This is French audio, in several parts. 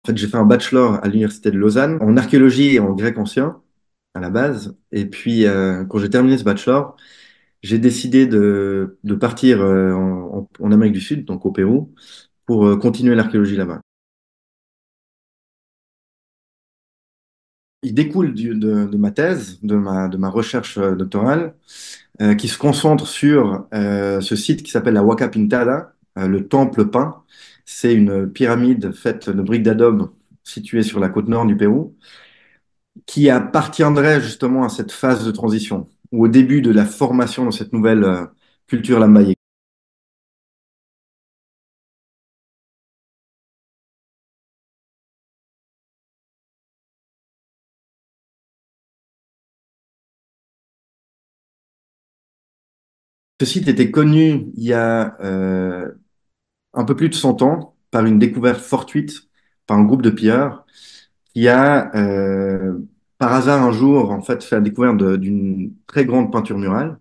En fait, j'ai fait un bachelor à l'université de Lausanne en archéologie et en grec ancien à la base. Et puis, quand j'ai terminé ce bachelor, j'ai décidé de partir en Amérique du Sud, donc au Pérou, pour continuer l'archéologie là-bas. Il découle de ma thèse, de ma recherche doctorale, qui se concentre sur ce site qui s'appelle la Huaca Pintada, le Temple peint. C'est une pyramide faite de briques d'adobe située sur la côte nord du Pérou, qui appartiendrait justement à cette phase de transition, ou au début de la formation de cette nouvelle culture lambaye. Ce site était connu il y a un peu plus de 100 ans par une découverte fortuite par un groupe de pilleurs qui a, par hasard un jour, en fait, fait la découverte d'une très grande peinture murale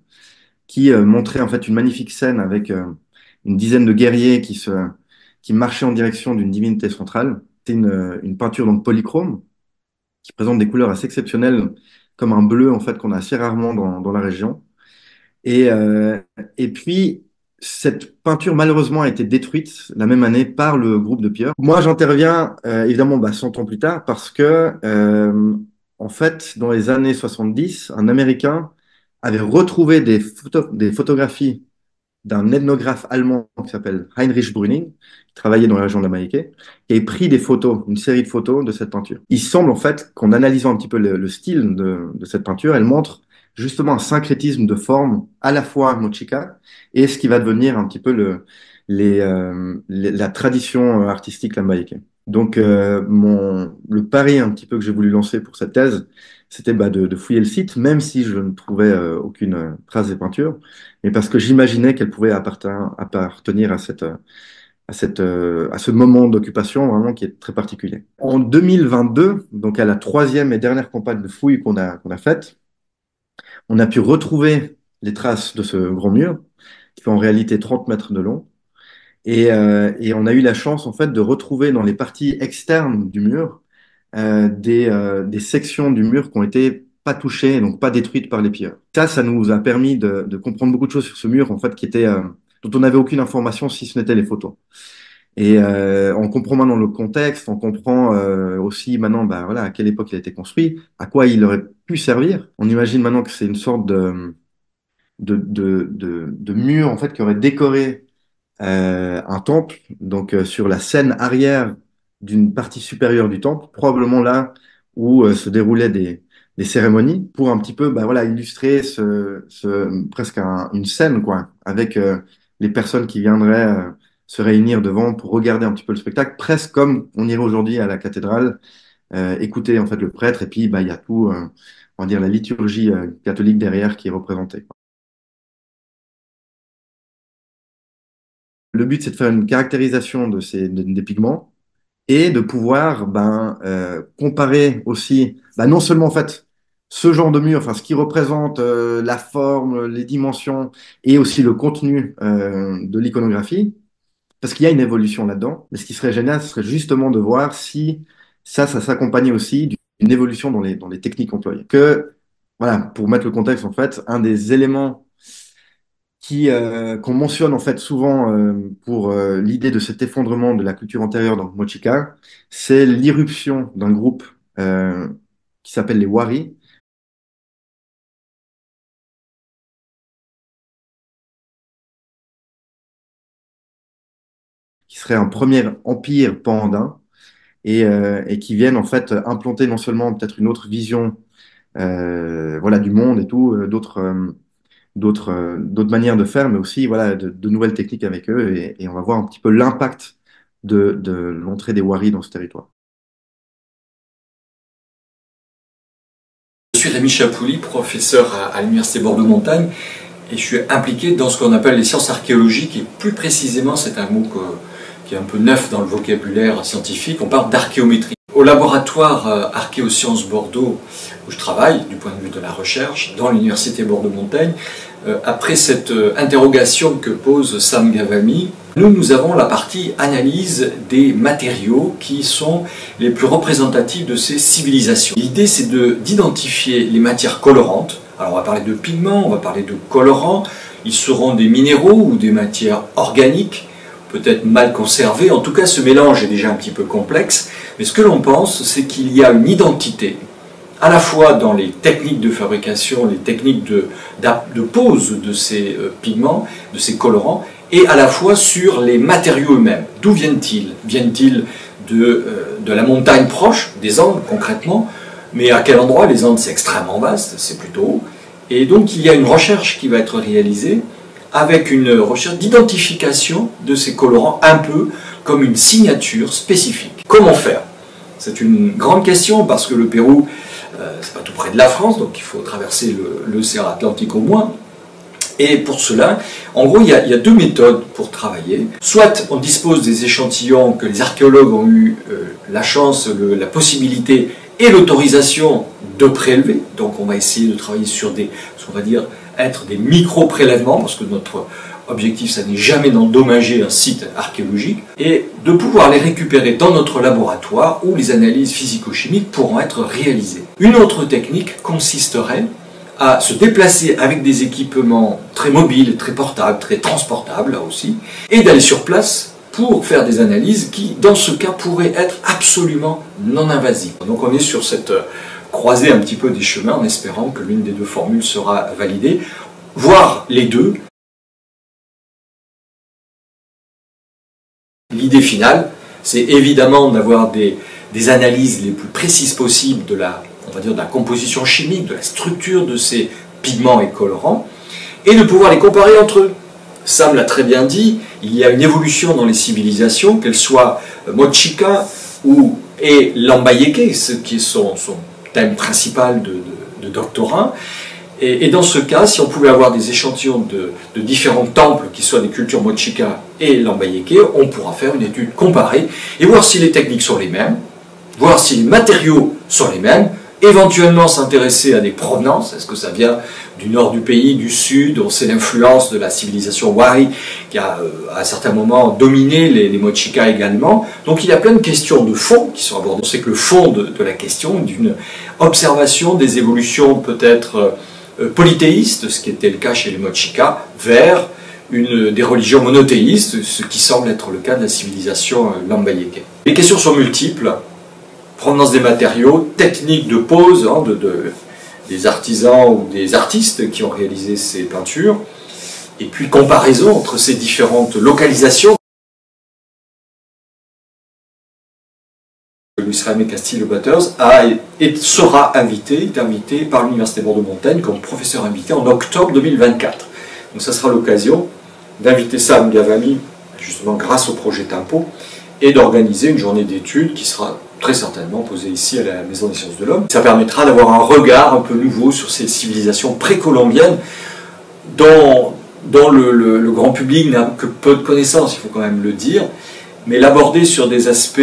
qui montrait en fait une magnifique scène avec une dizaine de guerriers qui marchaient en direction d'une divinité centrale. C'est une peinture donc polychrome qui présente des couleurs assez exceptionnelles, comme un bleu en fait qu'on a assez rarement dans la région. Et, euh, et puis, cette peinture, malheureusement, a été détruite la même année par le groupe de pilleurs. Moi, j'interviens, évidemment, 100 ans plus tard, parce que, en fait, dans les années 70, un Américain avait retrouvé des photographies d'un ethnographe allemand qui s'appelle Heinrich Brüning, qui travaillait dans la région de la Maïké, qui avait pris des photos, une série de photos de cette peinture. Il semble en fait qu'en analysant un petit peu le style de cette peinture, elle montre justement un syncrétisme de formes à la fois mochica et ce qui va devenir un petit peu la tradition artistique lambaïque. Donc le pari un petit peu que j'ai voulu lancer pour cette thèse, c'était de fouiller le site, même si je ne trouvais aucune trace des peintures, mais parce que j'imaginais qu'elle pouvait appartenir à ce moment d'occupation vraiment qui est très particulier. En 2022, donc à la troisième et dernière campagne de fouilles qu'on a faite, on a pu retrouver les traces de ce grand mur, qui fait en réalité 30 mètres de long. Et on a eu la chance en fait de retrouver dans les parties externes du mur des sections du mur qui ont été pas touchées, donc pas détruites par les pilleurs. Ça nous a permis de comprendre beaucoup de choses sur ce mur en fait dont on n'avait aucune information si ce n'était les photos. Et on comprend maintenant le contexte, on comprend aussi maintenant voilà, à quelle époque il a été construit, à quoi il aurait pu servir. On imagine maintenant que c'est une sorte de mur en fait qui aurait décoré un temple, donc sur la scène arrière d'une partie supérieure du temple, probablement là où se déroulaient des cérémonies, pour un petit peu voilà, illustrer presque une scène, quoi, avec les personnes qui viendraient se réunir devant pour regarder un petit peu le spectacle, presque comme on irait aujourd'hui à la cathédrale, écouter en fait le prêtre, et puis il y a tout, on va dire, la liturgie catholique derrière qui est représentée. Le but, c'est de faire une caractérisation des pigments et de pouvoir comparer aussi, non seulement en fait ce genre de mur, enfin ce qui représente la forme, les dimensions et aussi le contenu de l'iconographie, parce qu'il y a une évolution là-dedans. Mais ce qui serait génial, ce serait justement de voir si ça s'accompagnait aussi d'une évolution dans les techniques employées. Voilà, pour mettre le contexte, en fait, un des éléments qu'on mentionne en fait souvent pour l'idée de cet effondrement de la culture antérieure dans le Mochica, c'est l'irruption d'un groupe qui s'appelle les Wari, qui serait un premier empire pan-andin et qui viennent en fait implanter non seulement peut-être une autre vision voilà, du monde et tout, d'autres manières de faire, mais aussi voilà, de nouvelles techniques avec eux et on va voir un petit peu l'impact de l'entrée des Wari dans ce territoire. Je suis Rémi Chapouli, professeur à l'Université Bordeaux-Montagne, et je suis impliqué dans ce qu'on appelle les sciences archéologiques, et plus précisément, c'est un mot qui est un peu neuf dans le vocabulaire scientifique, on parle d'archéométrie. Au laboratoire Archéosciences Bordeaux, où je travaille du point de vue de la recherche, dans l'Université Bordeaux-Montaigne, après cette interrogation que pose Sam Gavami, nous avons la partie analyse des matériaux qui sont les plus représentatifs de ces civilisations. L'idée, c'est d'identifier les matières colorantes. Alors on va parler de pigments, on va parler de colorants, ils seront des minéraux ou des matières organiques, peut-être mal conservées. En tout cas, ce mélange est déjà un petit peu complexe, mais ce que l'on pense, c'est qu'il y a une identité, à la fois dans les techniques de fabrication, les techniques de pose de ces pigments, de ces colorants, et à la fois sur les matériaux eux-mêmes. D'où viennent-ils? Viennent-ils de la montagne proche, des Andes concrètement, mais à quel endroit? Les Andes, c'est extrêmement vaste, c'est plutôt haut. Et donc il y a une recherche qui va être réalisée avec une recherche d'identification de ces colorants, un peu comme une signature spécifique. Comment faire? C'est une grande question parce que le Pérou, c'est pas tout près de la France, donc il faut traverser l'océan Atlantique au moins. Et pour cela, en gros, il y a deux méthodes pour travailler. Soit on dispose des échantillons que les archéologues ont eu la chance, la possibilité et l'autorisation de prélever. Donc on va essayer de travailler sur ce qu'on va dire être des micro-prélèvements, parce que notre objectif, ça n'est jamais d'endommager un site archéologique, et de pouvoir les récupérer dans notre laboratoire où les analyses physico-chimiques pourront être réalisées. Une autre technique consisterait à se déplacer avec des équipements très mobiles, très portables, très transportables là aussi, et d'aller sur place pour faire des analyses qui, dans ce cas, pourraient être absolument non invasives. Donc on est sur cette croisée un petit peu des chemins en espérant que l'une des deux formules sera validée, voire les deux. L'idée finale, c'est évidemment d'avoir des analyses les plus précises possibles de la composition chimique, de la structure de ces pigments et colorants, et de pouvoir les comparer entre eux. Sam l'a très bien dit, il y a une évolution dans les civilisations, qu'elles soient Mochica et Lambayeque, ce qui est son thème principal de doctorat. Et dans ce cas, si on pouvait avoir des échantillons de différents temples, qui soient des cultures Mochica et Lambayeque, on pourra faire une étude comparée et voir si les techniques sont les mêmes, voir si les matériaux sont les mêmes, éventuellement s'intéresser à des provenances, est-ce que ça vient du nord du pays, du sud, on sait l'influence de la civilisation Wari qui a à un certain moment dominé les Mochica également. Donc il y a plein de questions de fond qui sont abordées. On sait que le fond de la question est d'une observation des évolutions peut-être polythéistes, ce qui était le cas chez les Mochica, vers des religions monothéistes, ce qui semble être le cas de la civilisation Lambayeque. Les questions sont multiples. Provenance des matériaux, technique de pose des artisans ou des artistes qui ont réalisé ces peintures, et puis comparaison entre ces différentes localisations. Luis Jaime Castillo Butters est invité par l'Université Bordeaux-Montaigne comme professeur invité en octobre 2024. Donc ça sera l'occasion d'inviter Sam Gavami, justement grâce au projet Tempo, et d'organiser une journée d'études qui sera très certainement posée ici à la Maison des Sciences de l'Homme. Ça permettra d'avoir un regard un peu nouveau sur ces civilisations précolombiennes dont le grand public n'a que peu de connaissances, il faut quand même le dire, mais l'aborder sur des aspects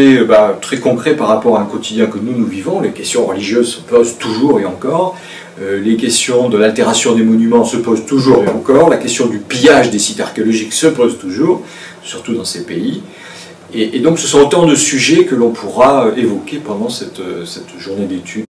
très concrets par rapport à un quotidien que nous vivons. Les questions religieuses se posent toujours et encore, les questions de l'altération des monuments se posent toujours et encore, la question du pillage des sites archéologiques se pose toujours, surtout dans ces pays. Et donc ce sont autant de sujets que l'on pourra évoquer pendant cette journée d'études.